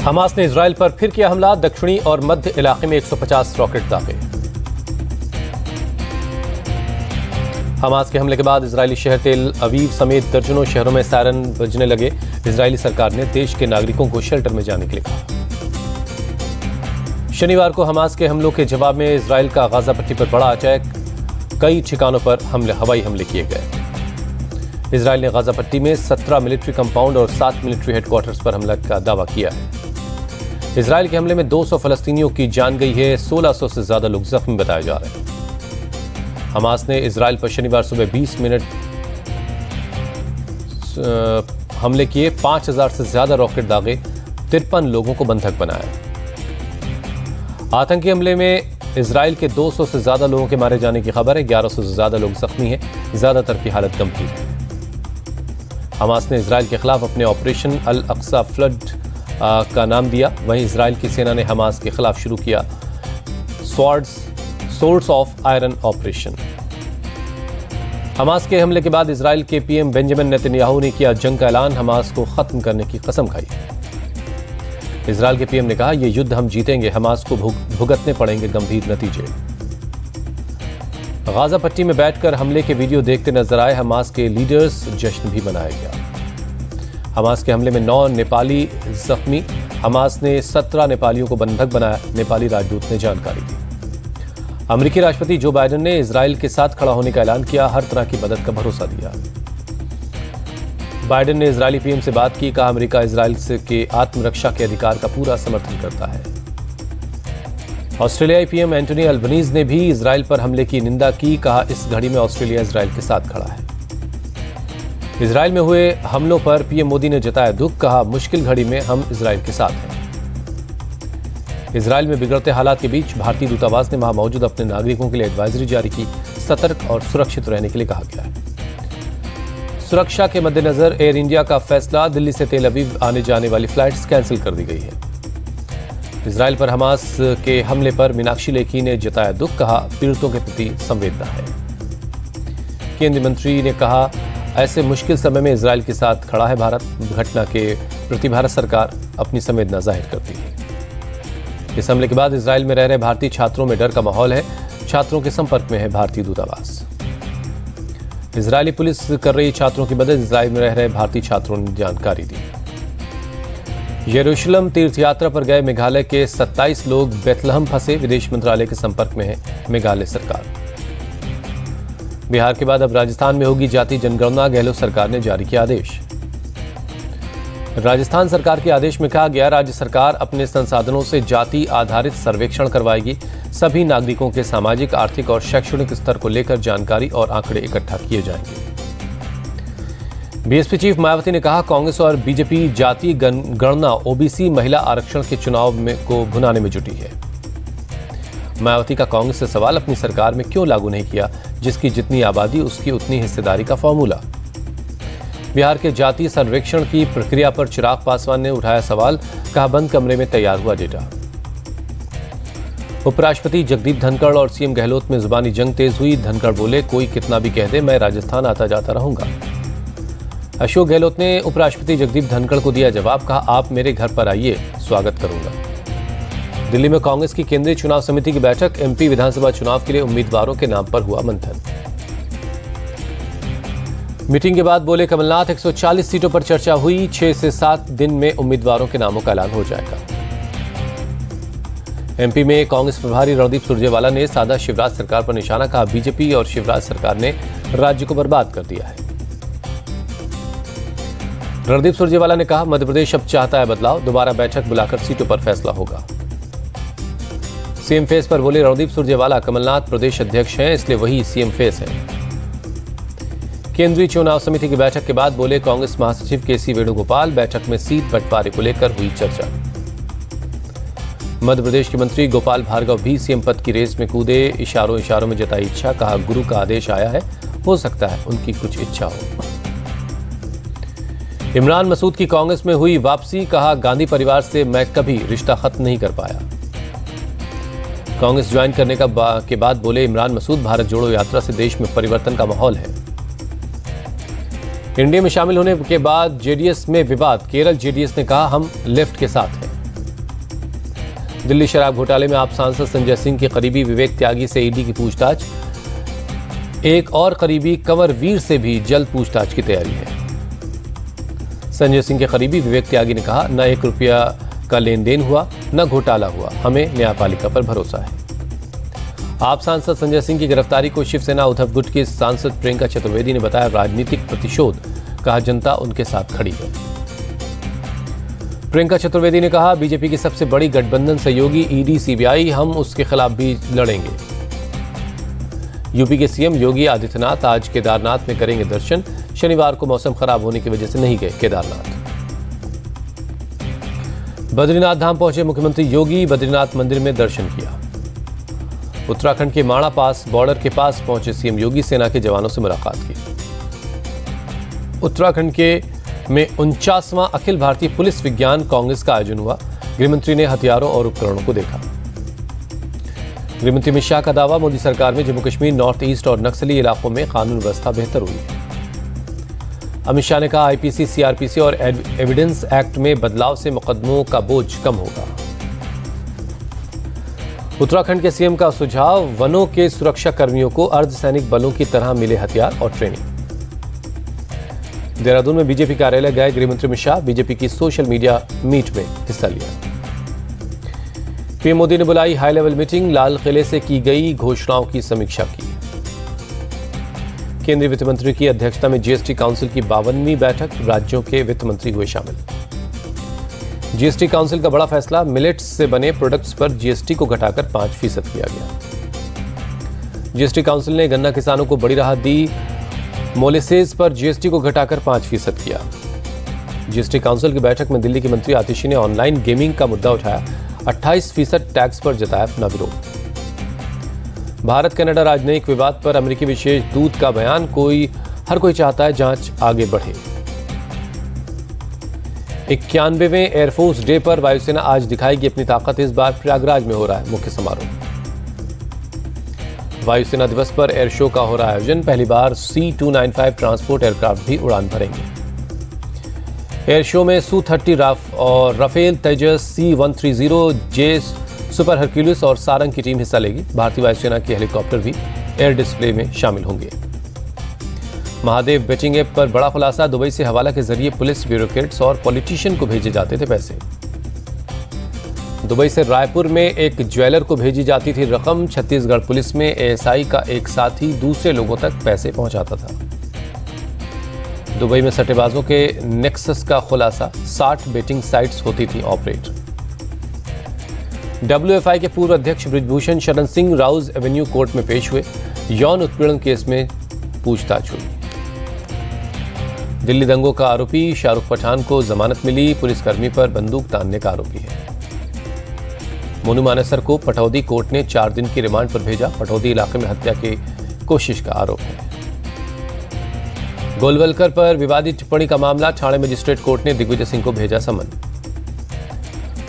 Hamas ने Israel पर फिर किया हमला, दक्षिणी और मध्य इलाके में 150 रॉकेट दागे। हमास के हमले के बाद इजरायली शहर तेल अवीव समेत दर्जनों शहरों में सायरन बजने लगे। इजरायली सरकार ने देश के नागरिकों को शेल्टर में जाने के लिए कहा। शनिवार को हमास के हमलों के जवाब में इजराइल का गाजा पट्टी पर बड़ा अटैक, कई ठिकानों पर हवाई हमले किए गए। इजराइल ने गाजा पट्टी में 17 मिलिट्री कंपाउंड और 7 मिलिट्री हेडक्वार्टर्स पर हमला का दावा किया है। इजराइल के हमले में 200 फलस्तीनियों की जान गई है, 1600 से ज्यादा लोग जख्मी बताए जा रहे हैं। हमास ने इजराइल पर शनिवार सुबह 20 मिनट हमले किए, 5000 से ज्यादा रॉकेट दागे, 53 लोगों को बंधक बनाया। आतंकी हमले में इजराइल के 200 से ज्यादा लोगों के मारे जाने की खबर है, 1100 से ज्यादा लोग जख्मी हैं, ज्यादातर की हालत गंभीर है। हमास ने इजराइल के खिलाफ अपने ऑपरेशन अल अक्सा फ्लड का नाम दिया। वहीं इजराइल की सेना ने हमास के खिलाफ शुरू किया source of iron operation. Hamas के हमले के बाद इजराइल के पीएम बेंजामिन नेतन्याहू ने किया जंग का ऐलान, हमास को खत्म करने की कसम खाई। इजराइल के पीएम ने कहा, यह युद्ध हम जीतेंगे, हमास को भुगतने पड़ेंगे गंभीर नतीजे। गाजा पट्टी में बैठकर हमले के वीडियो देखते नजर आए हमास के लीडर्स, जश्न भी मनाया गया। हमास के हमले में 9 नेपाली जख्मी, हमास ने 17 नेपालियों को बंधक बनाया, नेपाली राजदूत ने जानकारी दी। अमेरिकी राष्ट्रपति जो बाइडेन ने इजराइल के साथ खड़ा होने का ऐलान किया, हर तरह की मदद का भरोसा दिया। बाइडेन ने इजरायली पीएम से बात की, कहा अमेरिका इजराइल के आत्मरक्षा के अधिकार का पूरा समर्थन करता है। ऑस्ट्रेलियाई पीएम एंटोनी अल्बनीज ने भी इजराइल पर हमले की निंदा की, कहा इस घड़ी में ऑस्ट्रेलिया इजराइल के साथ खड़ा है। इजराइल में हुए हमलों पर पीएम मोदी ने जताया दुख, कहा मुश्किल घड़ी में हम इजराइल के साथ हैं। इजराइल में बिगड़ते हालात के बीच भारतीय दूतावास ने वहां मौजूद अपने नागरिकों के लिए एडवाइजरी जारी की, सतर्क और सुरक्षित रहने के लिए कहा गया है। सुरक्षा के मद्देनजर एयर इंडिया का फैसला, दिल्ली से तेल अवीव आने जाने वाली फ्लाइट्स कैंसिल कर दी गई है। इजराइल पर हमास के हमले पर मीनाक्षी लेखी ने जताया दुख, कहा पीड़ितों के प्रति संवेदना है। केंद्रीय मंत्री ने कहा, ऐसे मुश्किल समय में इजराइल के साथ खड़ा है भारत, घटना के प्रति भारत सरकार अपनी संवेदना जाहिर करती है। इस हमले के बाद इजराइल में रह रहे भारतीय छात्रों में डर का माहौल है, छात्रों के संपर्क में है भारतीय दूतावास। इजरायली पुलिस कर रही छात्रों की मदद, इजराइल में रह रहे भारतीय छात्रों ने जानकारी दी। यरूशलेम तीर्थ यात्रा पर गए मेघालय के 27 लोग बेथलहम फंसे, विदेश मंत्रालय के संपर्क में है मेघालय सरकार। बिहार के बाद अब राजस्थान में होगी जाति जनगणना, गहलोत सरकार ने जारी किया आदेश। राजस्थान सरकार के आदेश में कहा गया, राज्य सरकार अपने संसाधनों से जाति आधारित सर्वेक्षण करवाएगी। सभी नागरिकों के सामाजिक, आर्थिक और शैक्षणिक स्तर को लेकर जानकारी और आंकड़े इकट्ठा किए जाएंगे। बीएसपी चीफ मायावती ने कहा, कांग्रेस और बीजेपी जाति गणना, ओबीसी, महिला आरक्षण के चुनाव को भुनाने में जुटी है। मायावती का कांग्रेस से सवाल, अपनी सरकार में क्यों लागू नहीं किया, जिसकी जितनी आबादी उसकी उतनी हिस्सेदारी का फॉर्मूला। बिहार के जाति सर्वेक्षण की प्रक्रिया पर चिराग पासवान ने उठाया सवाल, कहा बंद कमरे में तैयार हुआ डेटा। उपराष्ट्रपति जगदीप धनखड़ और सीएम गहलोत में जुबानी जंग तेज हुई। धनखड़ बोले, कोई कितना भी कह दे, मैं राजस्थान आता जाता रहूंगा। अशोक गहलोत ने उपराष्ट्रपति जगदीप धनखड़ को दिया जवाब, कहा आप मेरे घर पर आइए, स्वागत करूंगा। दिल्ली में कांग्रेस की केंद्रीय चुनाव समिति की बैठक, एमपी विधानसभा चुनाव के लिए उम्मीदवारों के नाम पर हुआ मंथन। मीटिंग के बाद बोले कमलनाथ, 140 सीटों पर चर्चा हुई, 6 से 7 दिन में उम्मीदवारों के नामों का ऐलान हो जाएगा। एमपी में कांग्रेस प्रभारी रणदीप सुरजेवाला ने साधा शिवराज सरकार पर निशाना, कहा बीजेपी और शिवराज सरकार ने राज्य को बर्बाद कर दिया है। रणदीप सुरजेवाला ने कहा, मध्य प्रदेश अब चाहता है बदलाव, दोबारा बैठक बुलाकर सीटों पर फैसला होगा। सीएम फेस पर बोले रणदीप सुरजेवाला, कमलनाथ प्रदेश अध्यक्ष हैं, इसलिए वही सीएम फेस है। केंद्रीय चुनाव समिति की बैठक के बाद बोले कांग्रेस महासचिव केसी वेणुगोपाल, बैठक में सीट बंटवारे को लेकर हुई चर्चा। मध्य प्रदेश के मंत्री गोपाल भार्गव भी सीएम पद की रेस में कूदे, इशारों में जताई इच्छा, कहा गुरु का आदेश आया है, हो सकता है उनकी कुछ इच्छा हो। इमरान मसूद की कांग्रेस में हुई वापसी, कहा गांधी परिवार से मैं कभी रिश्ता खत्म नहीं कर पाया। कांग्रेस ज्वाइन करने के बाद बोले इमरान मसूद, भारत जोड़ो यात्रा से देश में परिवर्तन का माहौल है। एनडीए में शामिल होने के बाद जेडीएस में विवाद, केरल जेडीएस ने कहा हम लेफ्ट के साथ हैं। दिल्ली शराब घोटाले में आप सांसद संजय सिंह के करीबी विवेक त्यागी से ईडी की पूछताछ। एक और करीबी कंवर वीर से भी जल्द पूछताछ की तैयारी है। संजय सिंह के करीबी विवेक त्यागी ने कहा, न 1 रुपया का लेन देन हुआ, न घोटाला हुआ, हमें न्यायपालिका पर भरोसा है। आप सांसद संजय सिंह की गिरफ्तारी को शिवसेना उद्धव गुट की सांसद प्रियंका चतुर्वेदी ने बताया राजनीतिक प्रतिशोध। कहा, जनता उनके साथ खड़ी है। प्रियंका चतुर्वेदी ने कहा, बीजेपी की सबसे बड़ी गठबंधन सहयोगी ईडी सीबीआई, हम उसके खिलाफ भी लड़ेंगे। यूपी के सीएम योगी आदित्यनाथ आज केदारनाथ में करेंगे दर्शन। शनिवार को मौसम खराब होने की वजह से नहीं गए केदारनाथ। बद्रीनाथ धाम पहुंचे मुख्यमंत्री योगी, बद्रीनाथ मंदिर में दर्शन किया। उत्तराखंड के माणा पास बॉर्डर के पास पहुंचे सीएम योगी, सेना के जवानों से मुलाकात की। उत्तराखंड में 49वां अखिल भारतीय पुलिस विज्ञान कांग्रेस का आयोजन हुआ। गृहमंत्री ने हथियारों और उपकरणों को देखा। गृहमंत्री अमित शाह का दावा, मोदी सरकार में जम्मू कश्मीर, नॉर्थ ईस्ट और नक्सली इलाकों में कानून व्यवस्था बेहतर हुई है। अमित शाह ने कहा, आईपीसी, सीआरपीसी और एविडेंस एक्ट में बदलाव से मुकदमों का बोझ कम होगा। उत्तराखंड के सीएम का सुझाव, वनों के सुरक्षा कर्मियों को अर्धसैनिक बलों की तरह मिले हथियार और ट्रेनिंग। देहरादून में बीजेपी कार्यालय गए गृहमंत्री अमित शाह, बीजेपी की सोशल मीडिया मीट में हिस्सा लिया। पीएम मोदी ने बुलाई हाई लेवल मीटिंग, लाल किले से की गई घोषणाओं की समीक्षा की। केंद्रीय वित्त मंत्री की अध्यक्षता में जीएसटी काउंसिल की 52वीं बैठक, राज्यों के वित्त मंत्री हुए शामिल। जीएसटी काउंसिल का बड़ा फैसला, मिलेट्स से बने प्रोडक्ट्स पर जीएसटी को घटाकर 5% किया गया। जीएसटी काउंसिल ने गन्ना किसानों को बड़ी राहत दी, मोलेसेस पर जीएसटी को घटाकर 5% किया। जीएसटी काउंसिल की बैठक में दिल्ली के मंत्री आतिशी ने ऑनलाइन गेमिंग का मुद्दा उठाया, 28% टैक्स पर जताया अपना विरोध। भारत कनाडा राजनयिक विवाद पर अमेरिकी विशेष दूत का बयान, हर कोई चाहता है जांच आगे बढ़े। 91वें एयरफोर्स डे पर वायुसेना आज दिखाएगी अपनी ताकत। इस बार प्रयागराज में हो रहा है मुख्य समारोह। वायुसेना दिवस पर एयर शो का हो रहा है आयोजन। पहली बार C-295 ट्रांसपोर्ट एयरक्राफ्ट भी उड़ान भरेंगे। एयर शो में Su-30 राफ और राफेल, तेजस, C-130J सुपर हरक्यूलिस और सारंग की टीम हिस्सा लेगी। भारतीय वायुसेना के हेलीकॉप्टर भी एयर डिस्प्ले में शामिल होंगे। महादेव बेटिंग ऐप पर बड़ा खुलासा, दुबई से हवाला के जरिए पुलिस, ब्यूरोक्रेट्स और पॉलिटिशियन को भेजे जाते थे पैसे। दुबई से रायपुर में एक ज्वेलर को भेजी जाती थी रकम। छत्तीसगढ़ पुलिस में एएसआई का एक साथी दूसरे लोगों तक पैसे पहुंचाता था। दुबई में सट्टेबाजों के नेक्सस का खुलासा, 60 बेटिंग साइट्स होती थी ऑपरेट। WFI के पूर्व अध्यक्ष बृजभूषण शरण सिंह राउज एवेन्यू कोर्ट में पेश हुए। यौन उत्पीड़न केस में पूछताछ हुई। दिल्ली दंगों का आरोपी शाहरुख पठान को जमानत मिली। पुलिसकर्मी पर बंदूक तानने का आरोपी है। मोनू मानेसर को पटौदी कोर्ट ने 4 दिन की रिमांड पर भेजा। पटौदी इलाके में हत्या की कोशिश का आरोप है। गोलवलकर पर विवादित टिप्पणी का मामला, ठाणे मजिस्ट्रेट कोर्ट ने दिग्विजय सिंह को भेजा समन।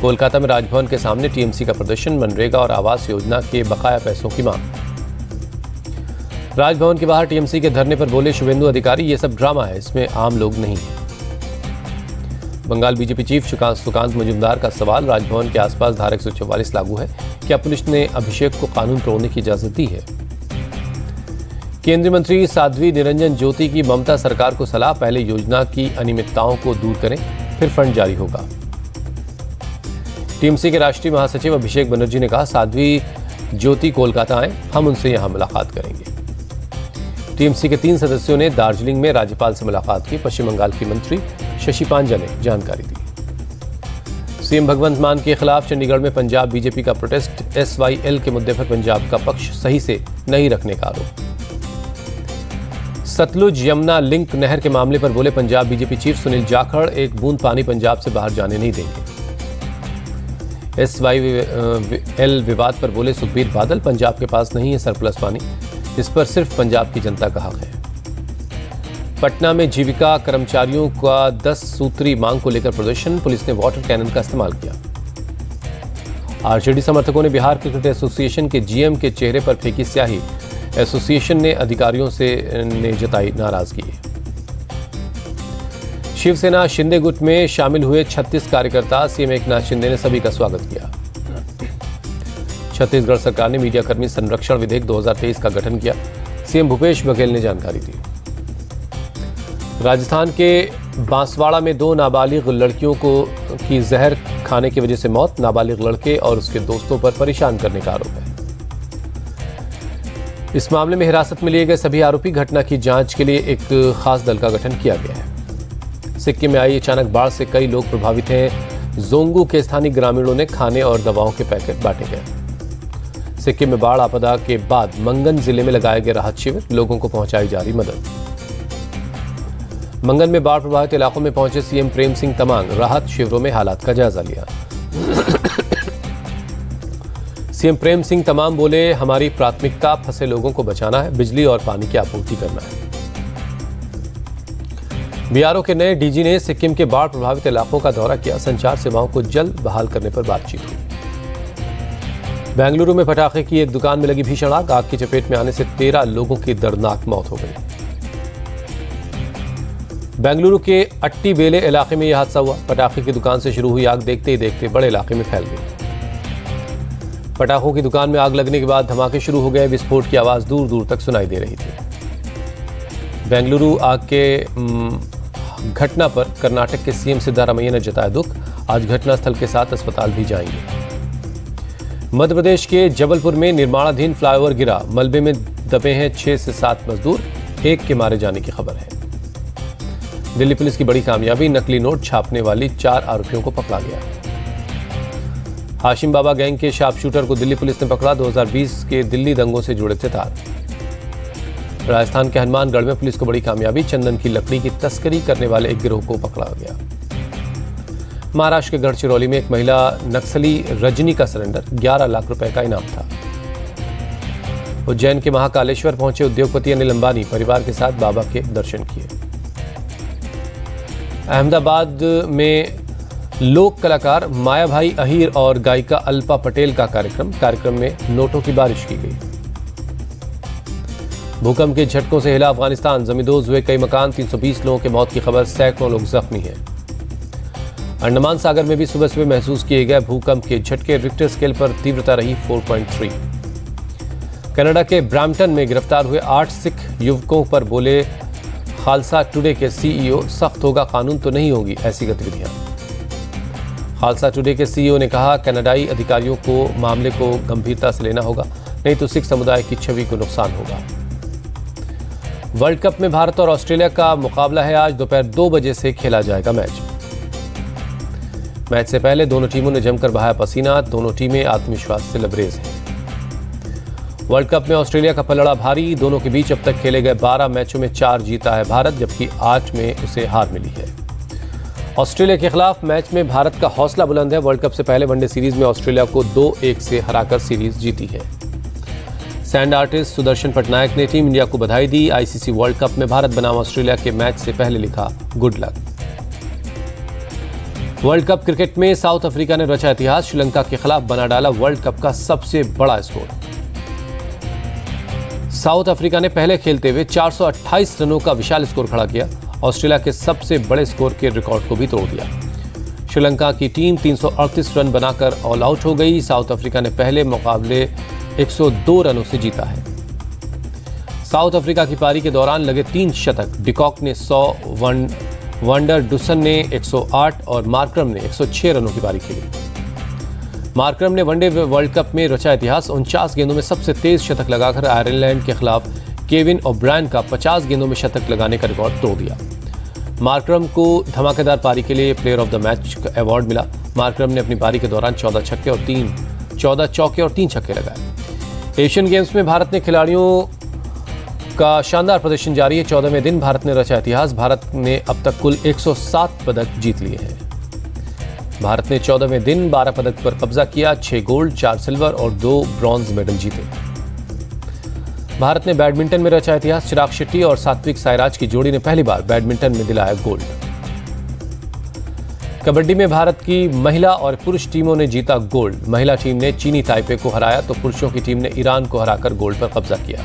कोलकाता में राजभवन के सामने टीएमसी का प्रदर्शन, मनरेगा और आवास योजना के बकाया पैसों की मांग। राजभवन के बाहर टीएमसी के धरने पर बोले शुभेंदु अधिकारी, ये सब ड्रामा है, इसमें आम लोग नहीं है। बंगाल बीजेपी चीफ सुकांत मजूमदार का सवाल, राजभवन के आसपास धारा 144 लागू है, क्या पुलिस ने अभिषेक को कानून तोड़ने की इजाजत दी है? केंद्रीय मंत्री साध्वी निरंजन ज्योति की ममता सरकार को सलाह, पहले योजना की अनियमितताओं को दूर करें, फिर फंड जारी होगा। टीएमसी के राष्ट्रीय महासचिव अभिषेक बनर्जी ने कहा, साध्वी ज्योति कोलकाता आए, हम उनसे यहां मुलाकात करेंगे। टीएमसी के 3 सदस्यों ने दार्जिलिंग में राज्यपाल से मुलाकात की। पश्चिम बंगाल की मंत्री शशि पांजा ने जानकारी दी। सीएम भगवंत मान के खिलाफ चंडीगढ़ में पंजाब बीजेपी का प्रोटेस्ट, SYL के मुद्दे पर पंजाब का पक्ष सही से नहीं रखने का आरोप। सतलुज यमुना लिंक नहर के मामले पर बोले पंजाब बीजेपी चीफ सुनील जाखड़, एक बूंद पानी पंजाब से बाहर जाने नहीं देंगे। SYL विवाद पर बोले सुखबीर बादल, पंजाब के पास नहीं है सरप्लस पानी, इस पर सिर्फ पंजाब की जनता का हक है। पटना में जीविका कर्मचारियों का 10 सूत्री मांग को लेकर प्रदर्शन, पुलिस ने वाटर कैनन का इस्तेमाल किया। आरजेडी समर्थकों ने बिहार क्रिकेट एसोसिएशन के GM के चेहरे पर फेंकी स्याही, एसोसिएशन ने अधिकारियों ने जताई नाराजगी। शिवसेना शिंदे गुट में शामिल हुए 36 कार्यकर्ता, सीएम एकनाथ शिंदे ने सभी का स्वागत किया। छत्तीसगढ़ सरकार ने मीडियाकर्मी संरक्षण विधेयक 2023 का गठन किया, सीएम भूपेश बघेल ने जानकारी दी। राजस्थान के बांसवाड़ा में 2 नाबालिग लड़कियों की जहर खाने की वजह से मौत, नाबालिग लड़के और उसके दोस्तों पर परेशान करने का आरोप है। इस मामले में हिरासत में लिए गए सभी आरोपी, घटना की जांच के लिए एक खास दल का गठन किया गया है। सिक्किम में आई अचानक बाढ़ से कई लोग प्रभावित हैं। जोंगू के स्थानीय ग्रामीणों ने खाने और दवाओं के पैकेट बांटे गए। सिक्किम में बाढ़ आपदा के बाद मंगन जिले में लगाए गए राहत शिविर, लोगों को पहुंचाई जा रही मदद। मंगन में बाढ़ प्रभावित इलाकों में पहुंचे सीएम प्रेम सिंह तमांग, राहत शिविरों में हालात का जायजा लिया। सीएम प्रेम सिंह तमाम बोले, हमारी प्राथमिकता फंसे लोगों को बचाना है, बिजली और पानी की आपूर्ति करना है। बीआरओ के नए डीजी ने सिक्किम के बाढ़ प्रभावित इलाकों का दौरा किया, संचार सेवाओं को जल्द बहाल करने पर बातचीत हुई। बेंगलुरु में पटाखे की एक दुकान में लगी भीषण आग, आग की चपेट में आने से 13 लोगों की दर्दनाक मौत हो गई। बेंगलुरु के अट्टीबेले इलाके में यह हादसा हुआ। पटाखे की दुकान से शुरू हुई आग देखते ही देखते बड़े इलाके में फैल गई। पटाखों की दुकान में आग लगने के बाद धमाके शुरू हो गए, विस्फोट की आवाज दूर दूर तक सुनाई दे रही थी। बेंगलुरु आग के घटना पर कर्नाटक के सीएम सिद्धारमैया ने जताया दुख, आज घटनास्थल के साथ अस्पताल भी जाएंगे। मध्य प्रदेश के जबलपुर में निर्माणाधीन फ्लाईओवर गिरा, मलबे में दबे हैं 6 से 7 मजदूर, एक के मारे जाने की खबर है। दिल्ली पुलिस की बड़ी कामयाबी, नकली नोट छापने वाली 4 आरोपियों को पकड़ा गया। हाशिम बाबा गैंग के शार्प शूटर को दिल्ली पुलिस ने पकड़ा, 2020 के दिल्ली दंगों से जुड़े थे तार। राजस्थान के हनुमानगढ़ में पुलिस को बड़ी कामयाबी, चंदन की लकड़ी की तस्करी करने वाले एक गिरोह को पकड़ा गया। महाराष्ट्र के गढ़चिरौली में एक महिला नक्सली रजनी का सरेंडर, 11 लाख रुपए का इनाम था। उज्जैन के महाकालेश्वर पहुंचे उद्योगपति अनिल अंबानी, परिवार के साथ बाबा के दर्शन किए। अहमदाबाद में लोक कलाकार मायाभाई अहीर और गायिका अल्पा पटेल का कार्यक्रम में नोटों की बारिश की गई। भूकंप के झटकों से हिला अफगानिस्तान, जमींदोज हुए कई मकान, 320 लोगों की मौत की खबर, सैकड़ों लोग जख्मी हैं। अंडमान सागर में भी सुबह सुबह महसूस किए गए भूकंप के झटके, रिक्टर स्केल पर तीव्रता रही 4.3। कनाडा के ब्रैम्पटन में गिरफ्तार हुए 8 सिख युवकों पर बोले खालसा टुडे के सीईओ, सख्त होगा कानून तो नहीं होगी ऐसी गतिविधियां। खालसा टुडे के सीईओ ने कहा, कनाडाई अधिकारियों को मामले को गंभीरता से लेना होगा, नहीं तो सिख समुदाय की छवि को नुकसान होगा। वर्ल्ड कप में भारत और ऑस्ट्रेलिया का मुकाबला है, आज दोपहर 2 बजे से खेला जाएगा मैच से पहले दोनों टीमों ने जमकर बहाया पसीना, दोनों टीमें आत्मविश्वास से लबरेज हैं। वर्ल्ड कप में ऑस्ट्रेलिया का पलड़ा भारी, दोनों के बीच अब तक खेले गए 12 मैचों में 4 जीता है भारत, जबकि 8 में उसे हार मिली है। ऑस्ट्रेलिया के खिलाफ मैच में भारत का हौसला बुलंद है। वर्ल्ड कप से पहले वनडे सीरीज में ऑस्ट्रेलिया को 2-1 से हराकर सीरीज जीती है। सैंड आर्टिस्ट सुदर्शन पटनायक ने टीम इंडिया को बधाई दी। आईसीसी वर्ल्ड कप में भारत बनाम ऑस्ट्रेलिया के मैच से पहले लिखा, good luck. World cup cricket में साउथ अफ्रीका ने रचा इतिहास, श्रीलंका के खिलाफ बना डाला वर्ल्ड कप का सबसे बड़ा स्कोर। साउथ अफ्रीका ने पहले खेलते हुए 428 रनों का विशाल स्कोर खड़ा किया, ऑस्ट्रेलिया के सबसे बड़े स्कोर के रिकॉर्ड को भी तोड़ दिया। श्रीलंका की टीम 338 रन बनाकर ऑल आउट हो गई। साउथ अफ्रीका ने पहले मुकाबले 102 रनों से जीता है। साउथ अफ्रीका की पारी के दौरान लगे 3 शतक, डिकॉक ने 100, वंडर डुसन ने 108 और मार्क्रम ने 106 रनों की पारी खेली। मार्क्रम ने वनडे वर्ल्ड कप में रचा इतिहास, 49 गेंदों में सबसे तेज शतक लगाकर आयरलैंड के खिलाफ केविन ओब्रायन का 50 गेंदों में शतक लगाने का रिकॉर्ड तोड़ दिया। मार्क्रम को धमाकेदार पारी के लिए प्लेयर ऑफ द मैच का अवार्ड मिला। मार्क्रम ने अपनी पारी के दौरान 14 चौके और 3 छक्के लगाए। एशियन गेम्स में भारत ने खिलाड़ियों का शानदार प्रदर्शन जारी है। 14वें दिन भारत ने रचा इतिहास, भारत ने अब तक कुल 107 पदक जीत लिए हैं। भारत ने 14वें दिन 12 पदक पर कब्जा किया, 6 गोल्ड, 4 सिल्वर और 2 ब्रॉन्ज मेडल जीते। भारत ने बैडमिंटन में रचा इतिहास, चिराग शेट्टी और सात्विक साईराज की जोड़ी ने पहली बार बैडमिंटन में दिलाया गोल्ड। कबड्डी में भारत की महिला और पुरुष टीमों ने जीता गोल्ड। महिला टीम ने चीनी ताइपे को हराया तो पुरुषों की टीम ने ईरान को हराकर गोल्ड पर कब्जा किया।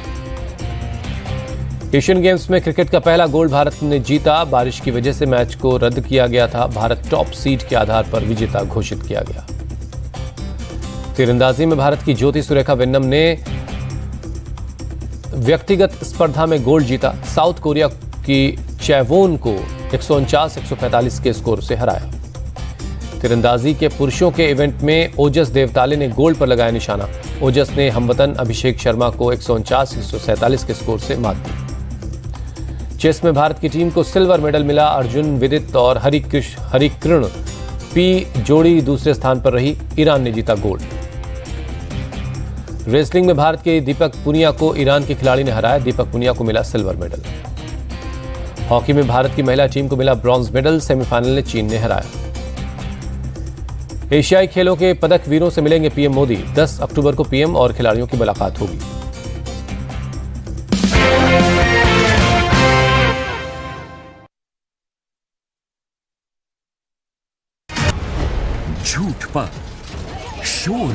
एशियन गेम्स में क्रिकेट का पहला गोल्ड भारत ने जीता। बारिश की वजह से मैच को रद्द किया गया था। भारत टॉप सीड के आधार पर विजेता घोषित किया गया। तीरंदाजी में भारत की ज्योति सुरेखा वेन्नम ने व्यक्तिगत स्पर्धा में गोल्ड जीता। साउथ कोरिया की चैवोन को 149-145 के स्कोर से हराया। तीरंदाजी के पुरुषों के इवेंट में ओजस देवताले ने गोल्ड पर लगाया निशाना। ओजस ने हमवतन अभिषेक शर्मा को 149-147 के स्कोर से मात दी। चेस में भारत की टीम को सिल्वर मेडल मिला। अर्जुन विदित और हरिकृष्ण पी जोड़ी दूसरे स्थान पर रही। ईरान ने जीता गोल्ड। रेसलिंग में भारत के दीपक पुनिया को ईरान के खिलाड़ी ने हराया। दीपक पुनिया को मिला सिल्वर मेडल। हॉकी में भारत की महिला टीम को मिला ब्रॉन्ज मेडल। सेमीफाइनल में चीन ने हराया। एशियाई खेलों के पदक वीरों से मिलेंगे पीएम मोदी। 10 अक्टूबर को पीएम और खिलाड़ियों की मुलाकात होगी। झूठ पर शोर